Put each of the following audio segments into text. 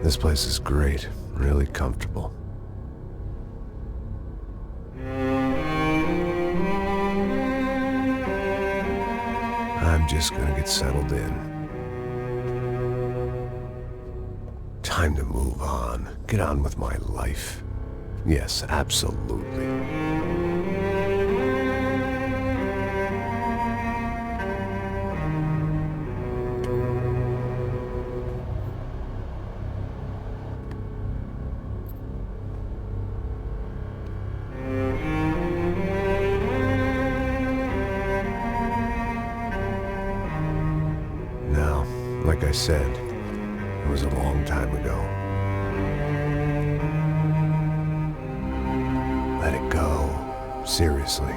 This place is great, really comfortable. I'm just gonna get settled in. Time to move on. Get on with my life. Yes, absolutely. Now, like I said, it was a long time ago. Let it go. Seriously.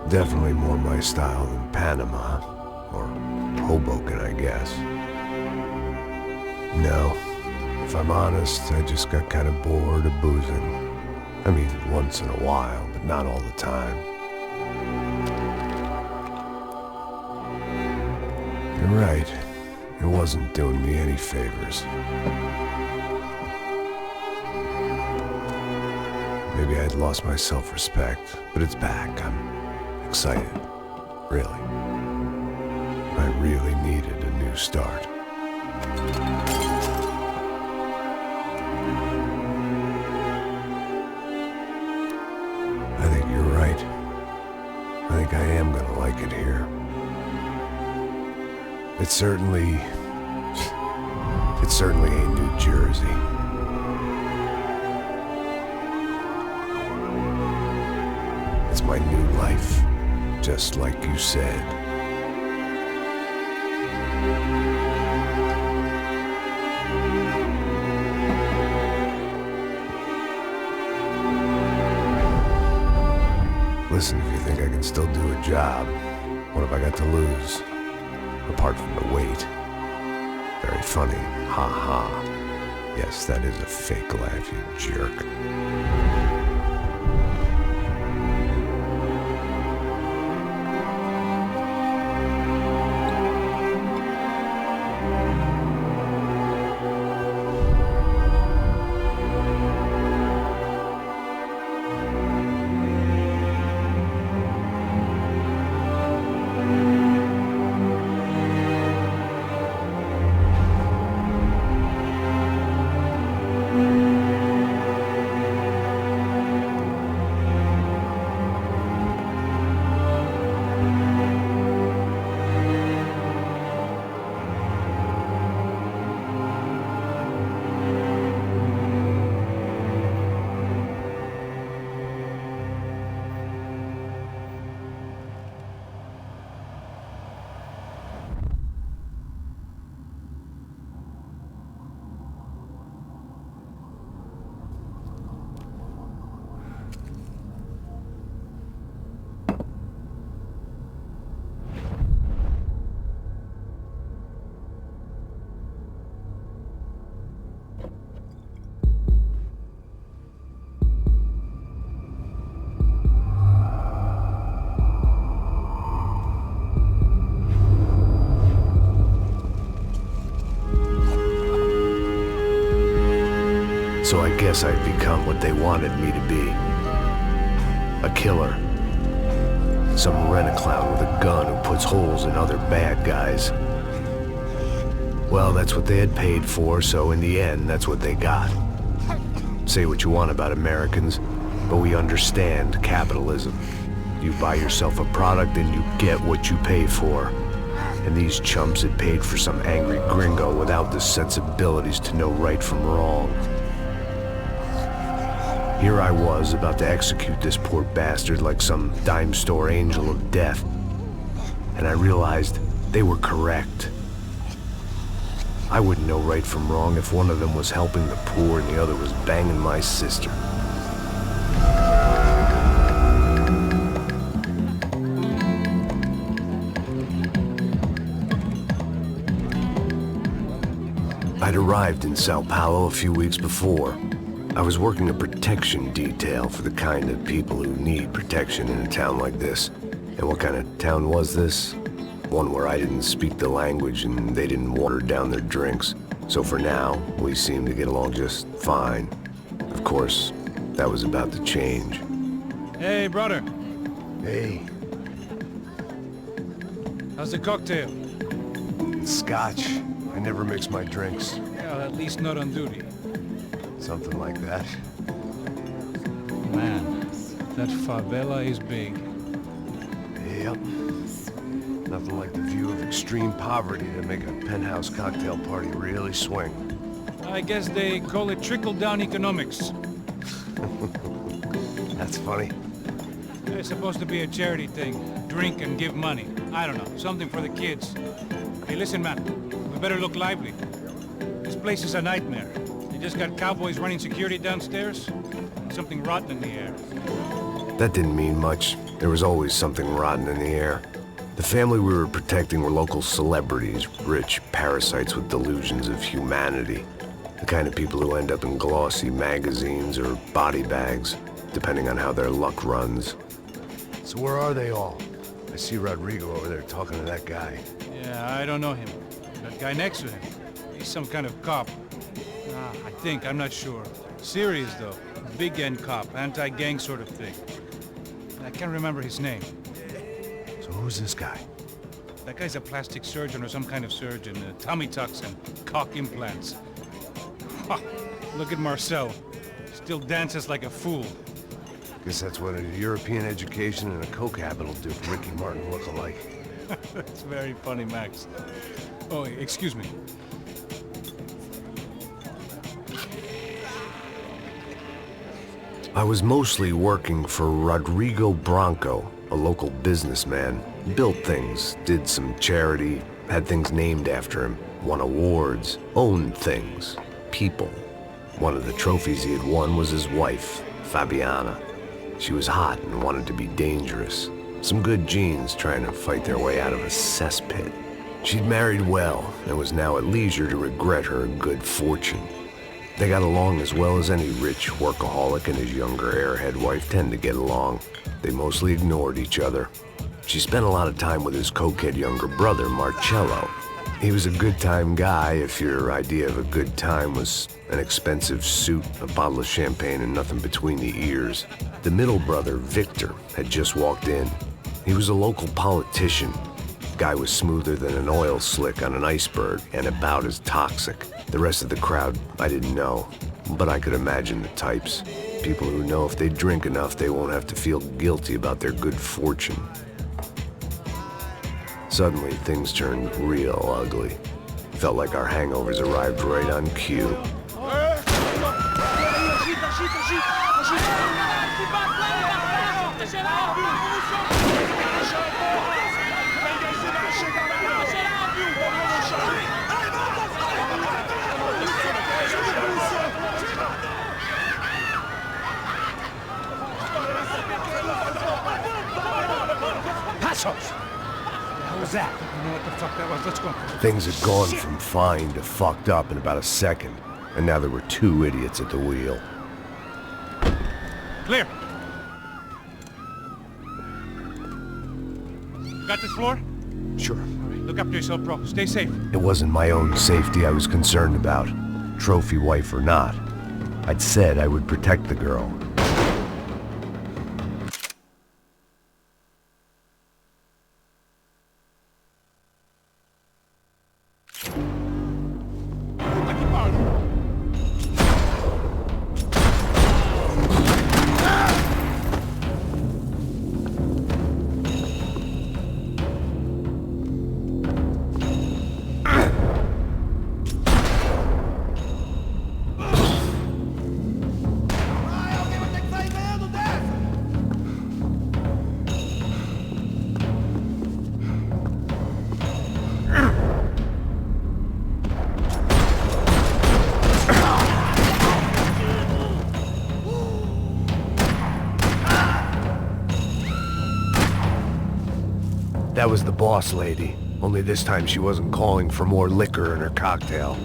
Definitely more my style than Panama, or Hoboken, I guess. No, if I'm honest, I just got kind of bored of boozing. I mean, once in a while, but not all the time. You're right, it wasn't doing me any favors. Maybe I'd lost my self-respect, but it's back. I'm excited, really. I really needed a new start. I think you're right. I think I am gonna like it here. It certainly ain't New Jersey. It's my new life. Just like you said. Listen, if you think I can still do a job, what have I got to lose? Apart from the weight. Very funny. Ha ha. Yes, that is a fake laugh, you jerk. So I guess I've become what they wanted me to be. A killer. Some rent-a-clown with a gun who puts holes in other bad guys. Well, that's what they had paid for, so in the end, that's what they got. Say what you want about Americans, but we understand capitalism. You buy yourself a product and you get what you pay for. And these chumps had paid for some angry gringo without the sensibilities to know right from wrong. Here I was, about to execute this poor bastard like some dime store angel of death. And I realized they were correct. I wouldn't know right from wrong if one of them was helping the poor and the other was banging my sister. arrived in Sao Paulo a few weeks before. I was working a protection detail for the kind of people who need protection in a town like this. And what kind of town was this? One where I didn't speak the language and they didn't water down their drinks. So for now, we seemed to get along just fine. Of course, that was about to change. Hey, brother. Hey. How's the cocktail? It's scotch. I never mix my drinks. Well, at least not on duty. Something like that. Man, that favela is big. Yep. Nothing like the view of extreme poverty to make a penthouse cocktail party really swing. I guess they call it trickle-down economics. That's funny. It's supposed to be a charity thing. Drink and give money. I don't know, something for the kids. Hey, listen, man. We better look lively. This place is a nightmare. They just got cowboys running security downstairs. Something rotten in the air. That didn't mean much. There was always something rotten in the air. The family we were protecting were local celebrities, rich parasites with delusions of humanity. The kind of people who end up in glossy magazines or body bags, depending on how their luck runs. So where are they all? I see Rodrigo over there talking to that guy. Yeah, I don't know him. That guy next to him. He's some kind of cop. I think, I'm not sure. Serious, though. Big-end cop, anti-gang sort of thing. I can't remember his name. So who's this guy? That guy's a plastic surgeon or some kind of surgeon. Tummy tucks and cock implants. Look at Marcel. Still dances like a fool. Guess that's what a European education and a coke habit will do for Ricky Martin look-alike. That's very funny, Max. Oh, excuse me. I was mostly working for Rodrigo Branco, a local businessman. Built things, did some charity, had things named after him, won awards, owned things, people. One of the trophies he had won was his wife, Fabiana. She was hot and wanted to be dangerous. Some good genes trying to fight their way out of a cesspit. She'd married well and was now at leisure to regret her good fortune. They got along as well as any rich workaholic and his younger airhead wife tend to get along. They mostly ignored each other. She spent a lot of time with his cokehead younger brother, Marcello. He was a good-time guy if your idea of a good time was an expensive suit, a bottle of champagne, and nothing between the ears. The middle brother, Victor, had just walked in. He was a local politician. Guy was smoother than an oil slick on an iceberg and about as toxic. The rest of the crowd, I didn't know, but I could imagine the types. People who know if they drink enough, they won't have to feel guilty about their good fortune. Suddenly, things turned real ugly. Felt like our hangovers arrived right on cue. That? I know what the fuck that was. Let's go. Things had gone from fine to fucked up in about a second, and now there were two idiots at the wheel. Clear. Got this floor? Sure. All right, look after yourself, bro. Stay safe. It wasn't my own safety I was concerned about, trophy wife or not. I'd said I would protect the girl. That was the boss lady, only this time she wasn't calling for more liquor in her cocktail.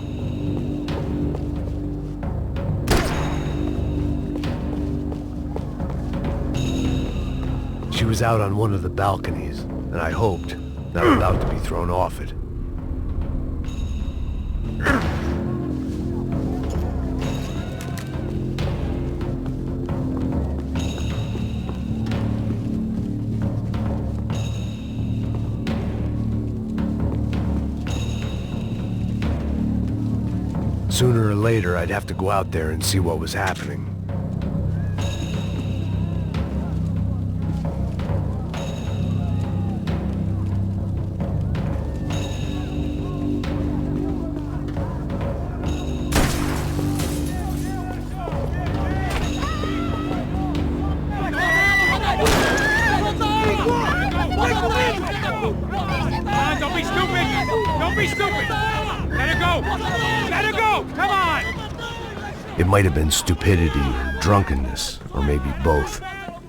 She was out on one of the balconies, and I hoped, not about to be thrown off it. Sooner or later, I'd have to go out there and see what was happening. Don't be stupid! Don't be stupid! Let her go! Let her go! Come on! It might have been stupidity or drunkenness, or maybe both.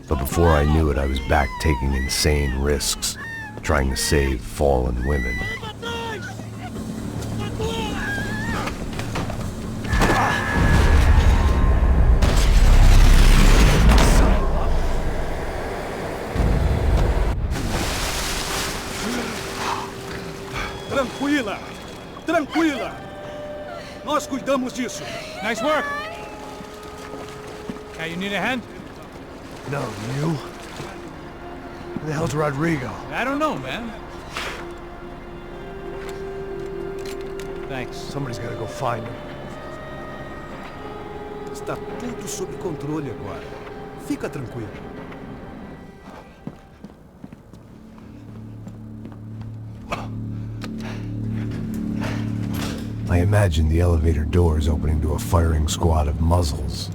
But before I knew it, I was back taking insane risks, trying to save fallen women. Tranquila! Tranquila! Nós cuidamos disso. Nice work! Hey, you need a hand? No, you? Where the hell's Rodrigo? I don't know, man. Thanks. Somebody's gotta go find him. Está tudo sob controle agora. Fica tranquilo. I imagined the elevator doors opening to a firing squad of muzzles.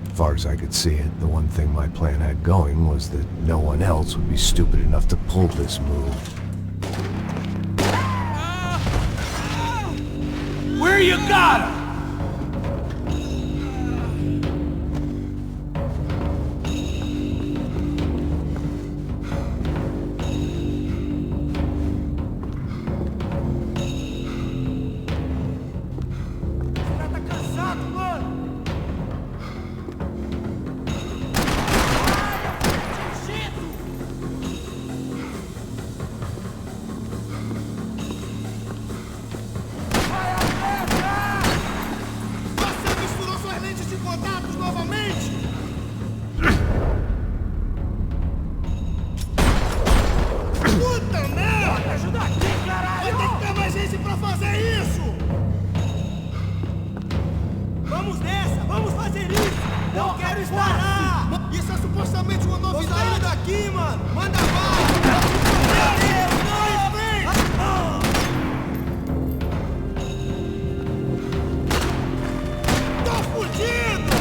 As far as I could see it, the one thing my plan had going was that no one else would be stupid enough to pull this move. Where you got him? Vamos nessa! Vamos fazer isso! Não quero parar! Isso é supostamente uma novidade! Tô saindo daqui, mano! Manda bala! Tô fudido!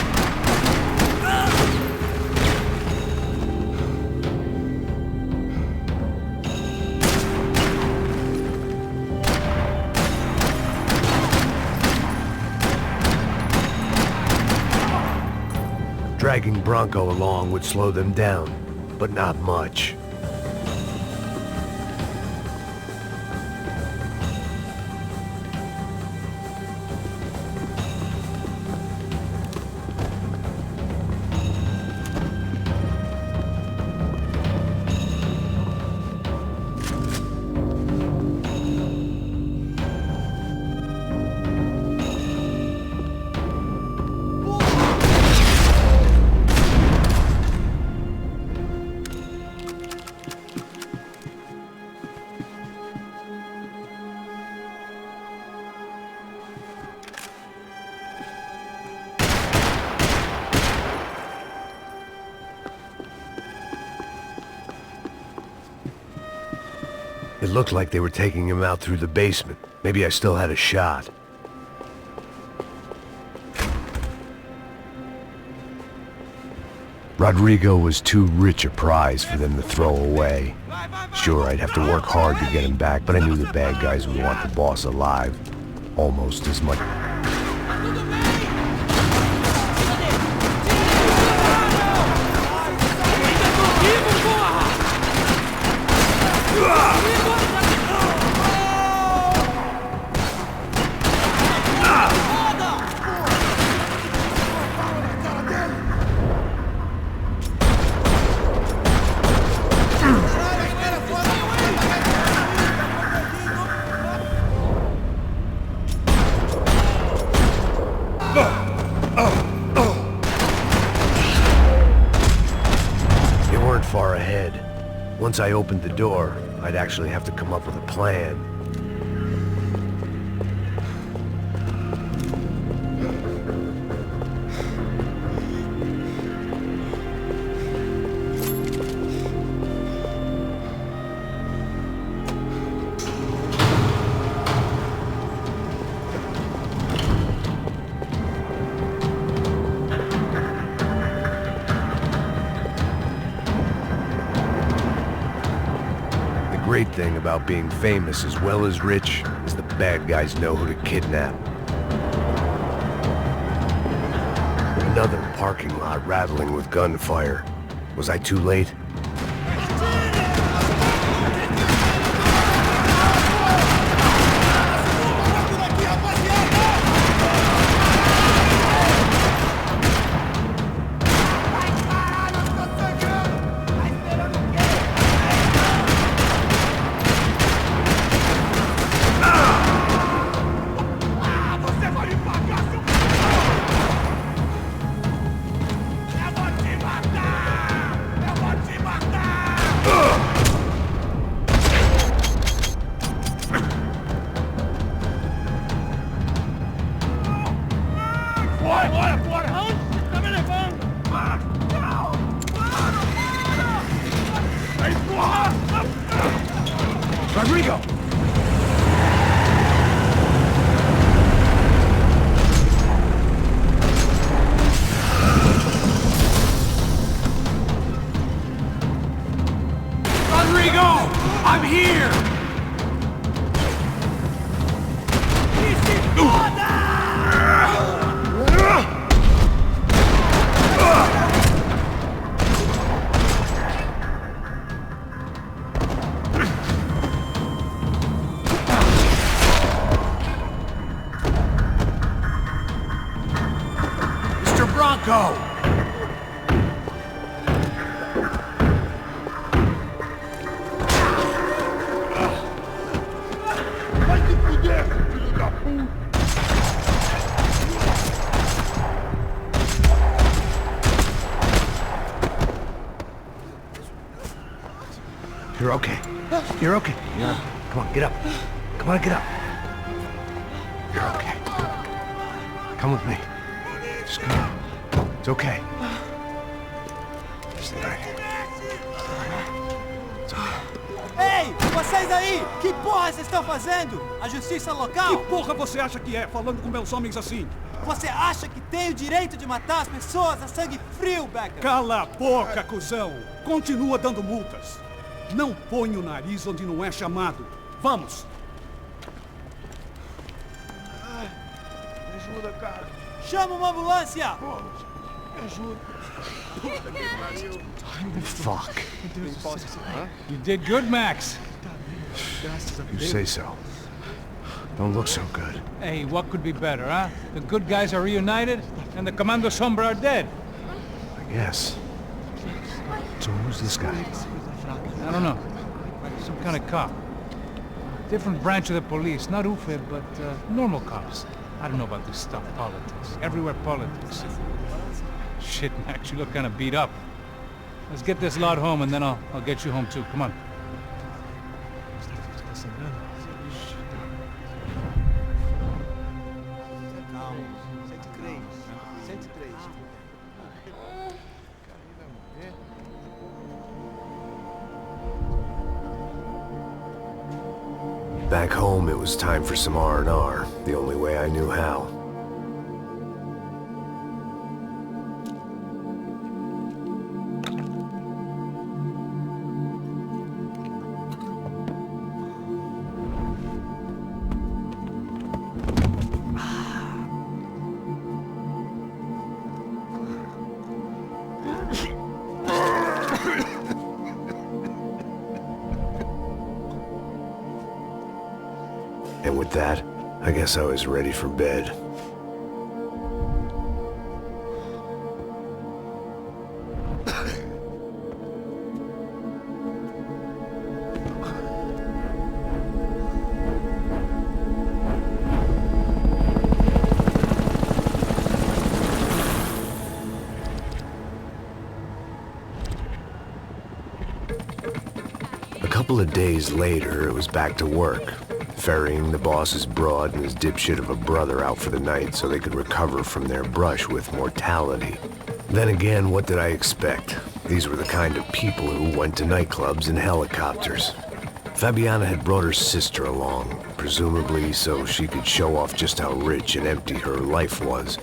Dragging Bronco along would slow them down, but not much. It looked like they were taking him out through the basement. Maybe I still had a shot. Rodrigo was too rich a prize for them to throw away. Sure, I'd have to work hard to get him back, but I knew the bad guys would want the boss alive. Almost as much. far ahead. Once I opened the door, I'd actually have to come up with a plan. The great thing about being famous as well as rich is the bad guys know who to kidnap. Another parking lot rattling with gunfire. Was I too late? Rodrigo! Rodrigo! I'm here! Go! You're okay. You're okay. Come on, get up. Come on, get up. You're okay. Come with me. Just come on. It's okay. Stay right here. It's okay. Ei, vocês aí! Que porra vocês estão fazendo? A justiça local? Que porra você acha que é, falando com meus homens assim? Você acha que tem o direito de matar as pessoas a sangue frio, Becker? Cala a boca, cuzão! Continua dando multas. Não põe o nariz onde não é chamado. Vamos! Me ajuda, cara. Chama uma ambulância! Me ajuda. Fuck. You did good, Max. You say so. Don't look so good. Hey, what could be better, huh? The good guys are reunited, and the Commando Sombra are dead. I guess. So who's this guy? I don't know. Some kind of cop. Different branch of the police. Not UFE, but normal cops. I don't know about this stuff. Politics. Everywhere politics. Shit, Max, you look kind of beat up. Let's get this lot home, and then I'll get you home too. Come on. Back home, it was time for some R&R, the only way I knew how. And with that, I guess I was ready for bed. couple of days later, it was back to work, ferrying the boss's broad and his dipshit of a brother out for the night so they could recover from their brush with mortality. Then again, what did I expect? These were the kind of people who went to nightclubs in helicopters. Fabiana had brought her sister along, presumably so she could show off just how rich and empty her life was.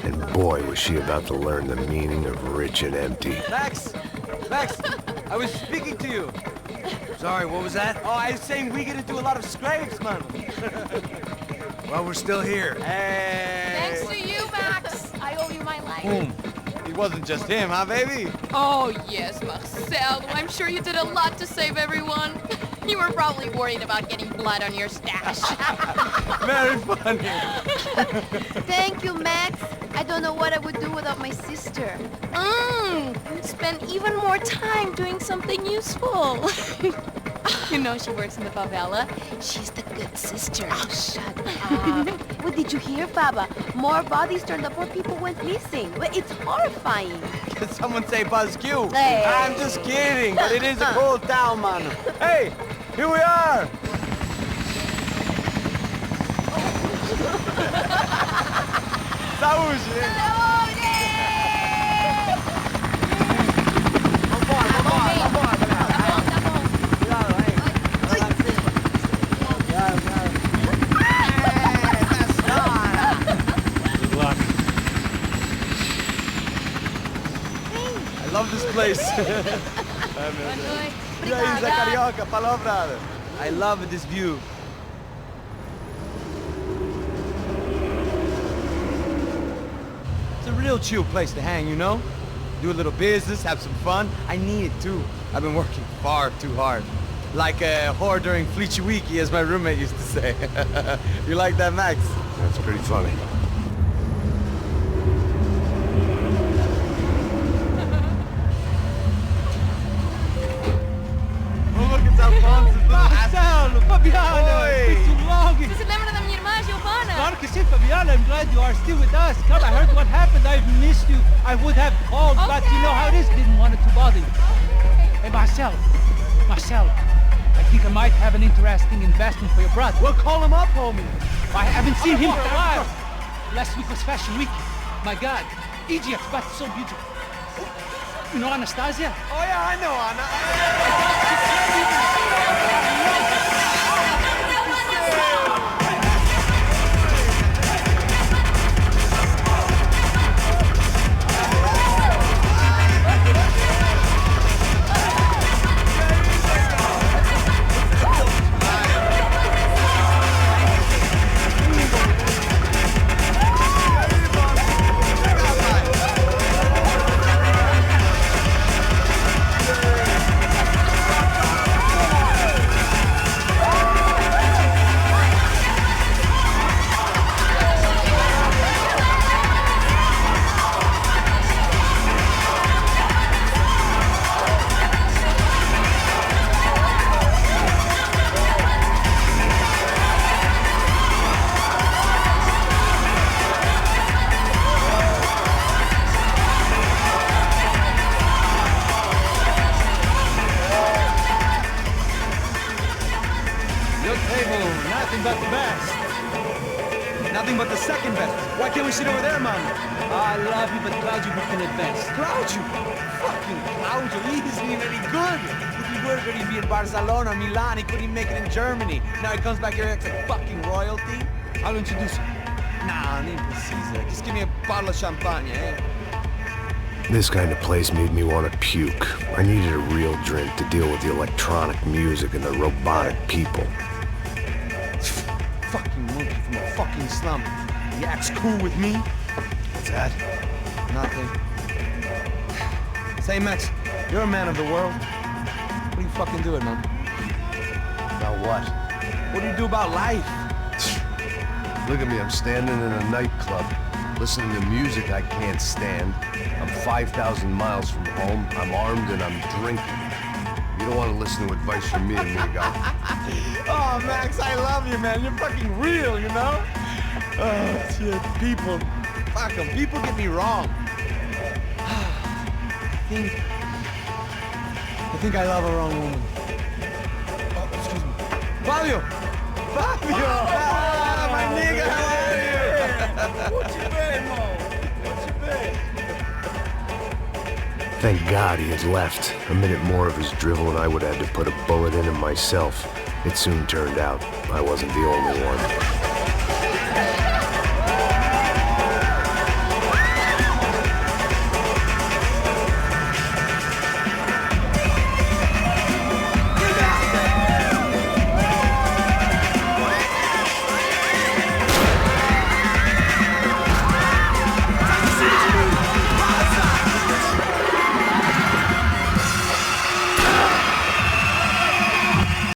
And boy, was she about to learn the meaning of rich and empty. Max! Max! I was speaking to you. Sorry, what was that? Oh, I was saying we get to do a lot of scrapes, man. Well, we're still here. Hey! Thanks to you, Max. I owe you my life. Boom. It wasn't just him, huh, baby? Oh, yes, Marcel. I'm sure you did a lot to save everyone. You were probably worried about getting blood on your stash. Very funny. Thank you, Max. I don't know what I would do without my sister. Spend even more time doing something useful. You know she works in the favela. She's the good sister. Oh, shut up. What did you hear, Baba? More bodies turned up, more people went missing. Well, it's horrifying. Did someone say Buzz Q? Hey. I'm just kidding, but it is a cool town, man. Hey, here we are. Saúde. I love this place. Isla Carioca, palavra. I love this view. It's a real chill place to hang, you know? Do a little business, have some fun. I need it too. I've been working far too hard. Like a whore during Fleechy Weeky, as my roommate used to say. You like that, Max? That's pretty funny. Marcelo, Fabiana, it's been too long. Você se lembra da minha irmã, Giovanna? Claro que sim, Fabiana. I'm glad you are still with us. Come, I heard what happened. I've missed you. I would have called, but you know how it is. Didn't want it to bother you. Hey, Marcelo, I think I might have an interesting investment for your brother. Well, call him up, homie. I haven't seen him for a while. Last week was Fashion Week. My God, Egypt, but so beautiful. You know Anastasia? Oh yeah, I know Anna. But the best. Nothing but the second best. Why can't we sit over there, man? I love you, but Claudio booked in advance. Claudio? Fucking Claudio, he isn't even any good. If he were good, he'd be in Barcelona, Milan, he couldn't make it in Germany. Now he comes back here and acts like fucking royalty. I'll introduce you. Nah, nem precisa. Just give me a bottle of champagne, eh? This kind of place made me want to puke. I needed a real drink to deal with the electronic music and the robotic people. Fucking monkey from a fucking slum. He acts cool with me. What's that? Nothing. Say, Max, you're a man of the world. What do you fucking do it, man? About what? What do you do about life? Look at me, I'm standing in a nightclub, listening to music I can't stand. I'm 5,000 miles from home, I'm armed and I'm drinking. You don't want to listen to advice from me, amigo. Oh, Max, I love you, man. You're fucking real, you know? Oh, shit. People. Fuck them. People get me wrong. I think I love a wrong woman. Fabio! Fabio! Ah, my nigga, how are you? Thank God he had left. A minute more of his drivel and I would have had to put a bullet in him myself. It soon turned out I wasn't the only one.